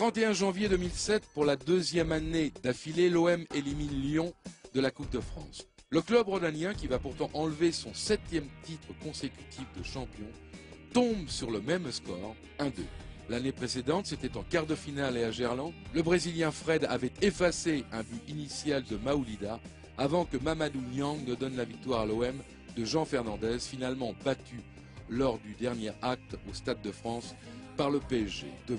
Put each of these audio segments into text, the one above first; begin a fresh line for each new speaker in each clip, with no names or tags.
31 janvier 2007, pour la deuxième année d'affilée, l'OM élimine Lyon de la Coupe de France. Le club rhodanien, qui va pourtant enlever son 7e titre consécutif de champion, tombe sur le même score, 1-2. L'année précédente, c'était en quart de finale et à Gerland. Le Brésilien Fred avait effacé un but initial de Maoulida avant que Mamadou Niang ne donne la victoire à l'OM de Jean Fernandez, finalement battu lors du dernier acte au Stade de France par le PSG, 2-1.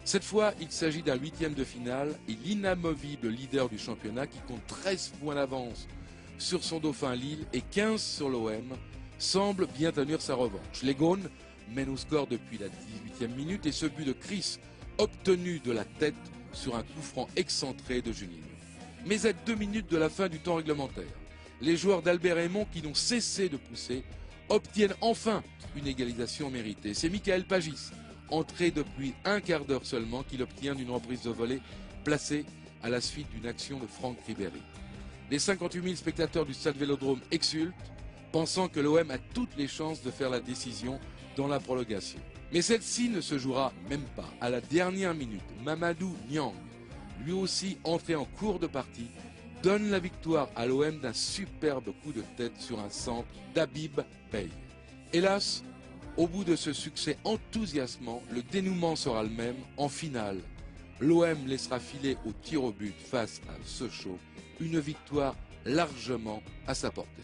Cette fois, il s'agit d'un 8e de finale et l'inamovible leader du championnat qui compte 13 points d'avance sur son dauphin Lille et 15 sur l'OM semble bien tenir sa revanche. Les Gaunes mènent au score depuis la 18e minute et ce but de Chris obtenu de la tête sur un coup franc excentré de Juninho. Mais à 2 minutes de la fin du temps réglementaire, les joueurs d'Albert Raymond qui n'ont cessé de pousser obtiennent enfin une égalisation méritée. C'est Michael Pagis, entré depuis un quart d'heure seulement, qu'il obtient d'une reprise de volée placée à la suite d'une action de Franck Ribéry. Les 58 000 spectateurs du stade Vélodrome exultent, pensant que l'OM a toutes les chances de faire la décision dans la prolongation. Mais celle-ci ne se jouera même pas. À la dernière minute, Mamadou Niang, lui aussi entré en cours de partie, donne la victoire à l'OM d'un superbe coup de tête sur un centre d'Habib Beye. Hélas, au bout de ce succès enthousiasmant, le dénouement sera le même. En finale, l'OM laissera filer au tir au but face à Sochaux une victoire largement à sa portée.